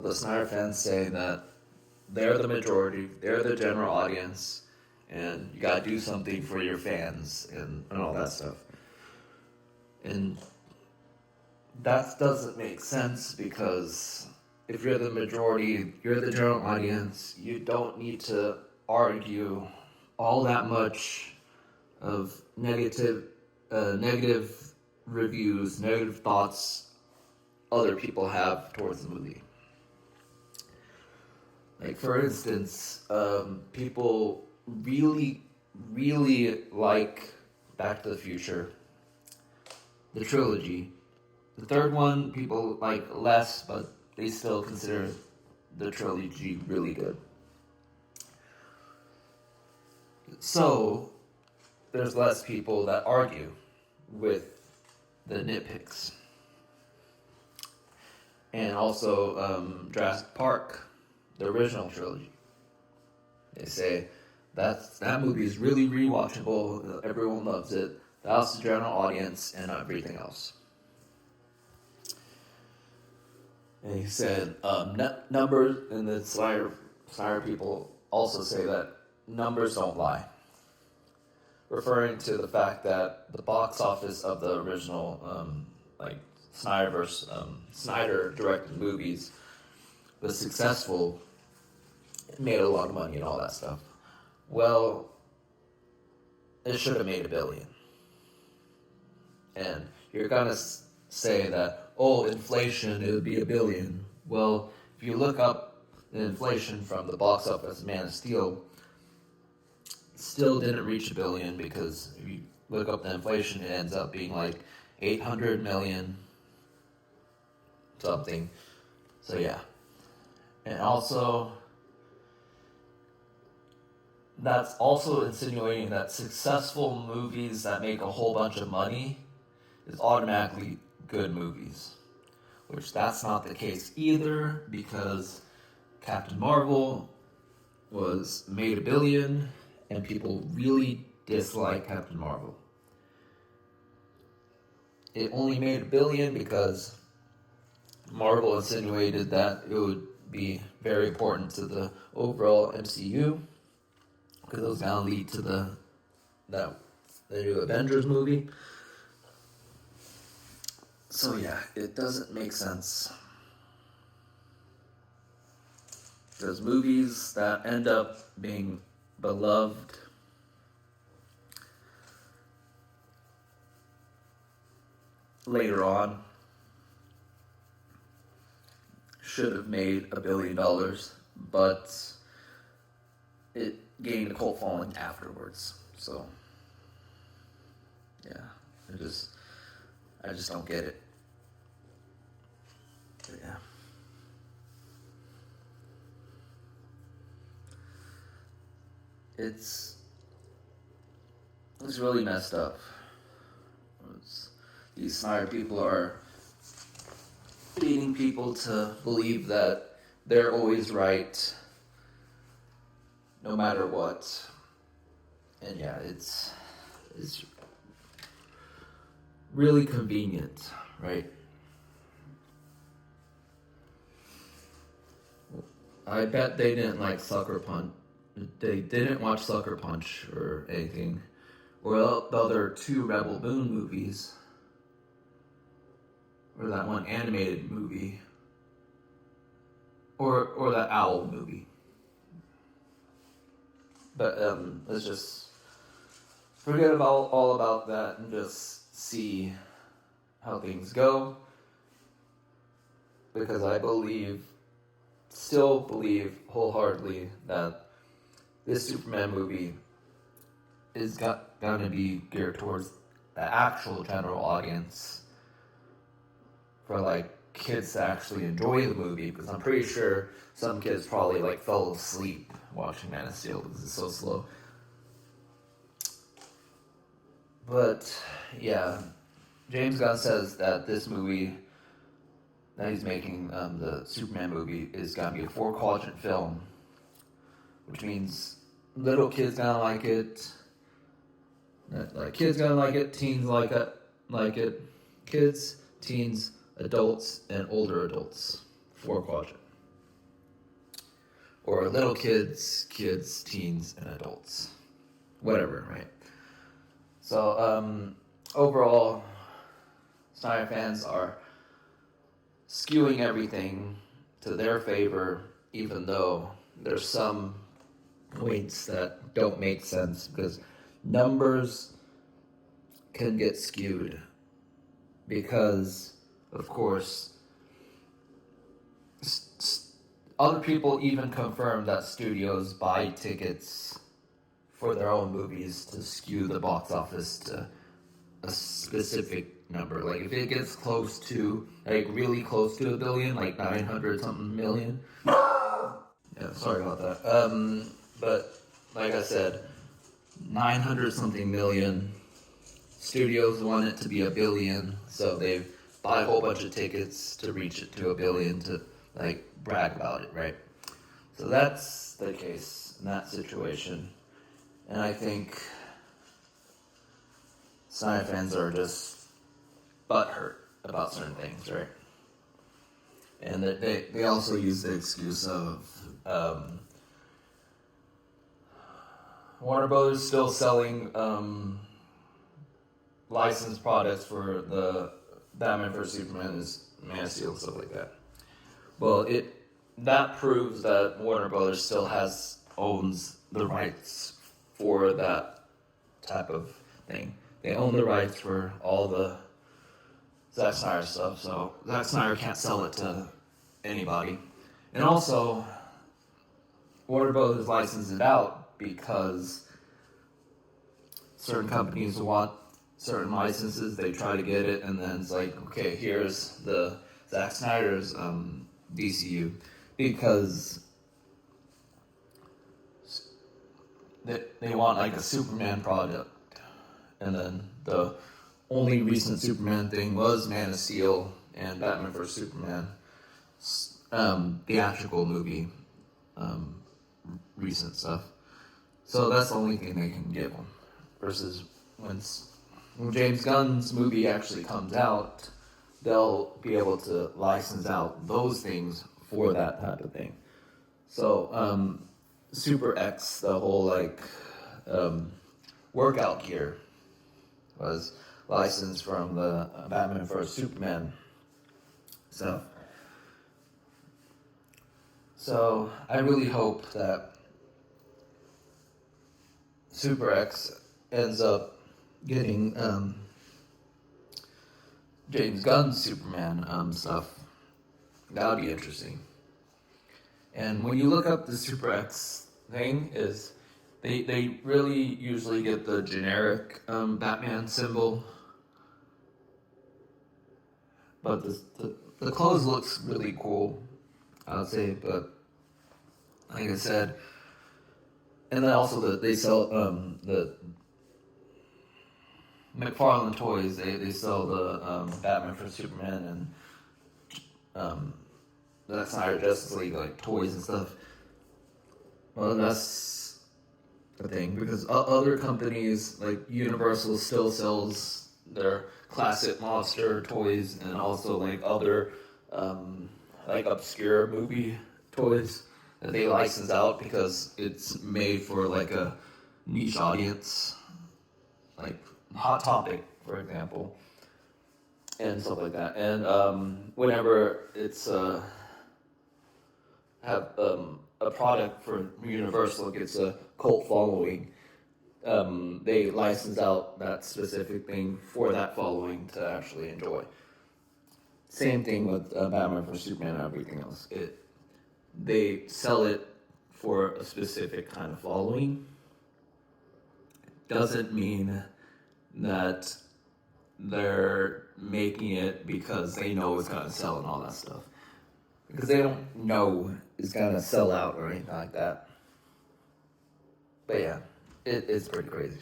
the Snyder fans say that they're the majority, they're the general audience, and you gotta do something for your fans and all that stuff. And that doesn't make sense because if you're the majority, you're the general audience, you don't need to argue all that much of negative reviews, negative thoughts other people have towards the movie. Like, for instance, people really, really like Back to the Future, the trilogy. The third one, people like less, but they still consider the trilogy really good. So, there's less people that argue with the nitpicks. And also, Jurassic Park, the original trilogy. They say that movie is really rewatchable. Everyone loves it. That's the general audience and everything else. And he said numbers, and the Snyder people also say that numbers don't lie, referring to the fact that the box office of the original Snyder directed movies was successful, made a lot of money and all that stuff. Well, it should have made $1 billion. And you're gonna say that, oh, inflation, it would be $1 billion. Well, if you look up the inflation from the box office, Man of Steel, still didn't reach $1 billion, because if you look up the inflation, it ends up being like 800 million something. So yeah. And also, that's also insinuating that successful movies that make a whole bunch of money is automatically good movies, which that's not the case either, because Captain Marvel was made $1 billion and people really dislike Captain Marvel. It only made $1 billion because Marvel insinuated that it would be very important to the overall MCU, because it was going to lead to the new Avengers movie. So yeah, it doesn't make sense. There's movies that end up being beloved later on should have made $1 billion, but it gained a cult following afterwards. So yeah, I just don't get it. But yeah. It's really messed up. These Snyder people are leading people to believe that they're always right, no matter what. And yeah, it's really convenient, right? I bet they didn't like Sucker Punch. They didn't watch Sucker Punch or anything, or the other 2 Rebel Moon movies, or that one animated movie, or that Owl movie. But let's just forget all about that and just see how things go, because I still believe wholeheartedly that this Superman movie is gonna be geared towards the actual general audience, for like kids to actually enjoy the movie, because I'm pretty sure some kids probably like fell asleep watching Man of Steel because it's so slow. But yeah, James Gunn says that this movie that he's making, the Superman movie, is gonna be a 4-quadrant film, which means little kids gonna like it, like kids gonna like it, teens like it, kids, teens, adults, and older adults. 4-quadrant. or little kids, teens, and adults. Whatever, right? So, overall, Snyder fans are skewing everything to their favor, even though there's some points that don't make sense because numbers can get skewed because, of course, other people even confirm that studios buy tickets for their own movies to skew the box office to a specific number. Like if it gets close to, like really close to a billion, like 900 something million. Yeah, sorry about that. But like I said, 900 something million. Studios want it to be a billion, so they buy a whole bunch of tickets to reach it to a billion to like brag about it, right? So that's the case in that situation. And I think Snyder fans are just butthurt about certain things, right? And they also use the excuse of Warner Brothers still selling licensed products for the Batman vs Superman is Man of Steel and stuff like that. Well, that proves that Warner Brothers still owns the rights for that type of thing. They own the rights for all the Zack Snyder stuff, so Zack Snyder can't sell it to anybody. And also, Warner Brothers licenses it out because certain companies want certain licenses, they try to get it, and then it's like, okay, here's the Zack Snyder's DCU, because they want like a Superman product, and then the only recent Superman thing was Man of Steel and Batman vs Superman, theatrical movie, recent stuff. So that's the only thing they can give them. Versus when James Gunn's movie actually comes out, they'll be able to license out those things for that type of thing. So, Super X, the whole like workout gear, was licensed from the Batman vs Superman stuff. So I really hope that Super X ends up getting James Gunn's Superman stuff. That would be interesting. And when you look up the Super X thing, is they really usually get the generic Batman symbol, but the clothes looks really cool, I would say. But like I said, and then also they sell the McFarlane Toys. They sell the Batman vs Superman and Zack Snyder Justice League like toys and stuff. Well, that's the thing, because other companies like Universal still sells their classic monster toys, and also like other like obscure movie toys that they license out because it's made for like a niche audience, like Hot Topic, for example, and stuff like that. And whenever it's have a product for Universal gets a cult following, they license out that specific thing for that following to actually enjoy. Same thing with Batman vs Superman and everything else. They sell it for a specific kind of following. Doesn't mean that they're making it because they know it's gonna sell and all that stuff. Because they don't know it's gonna sell out or anything like that. But yeah, it's pretty crazy.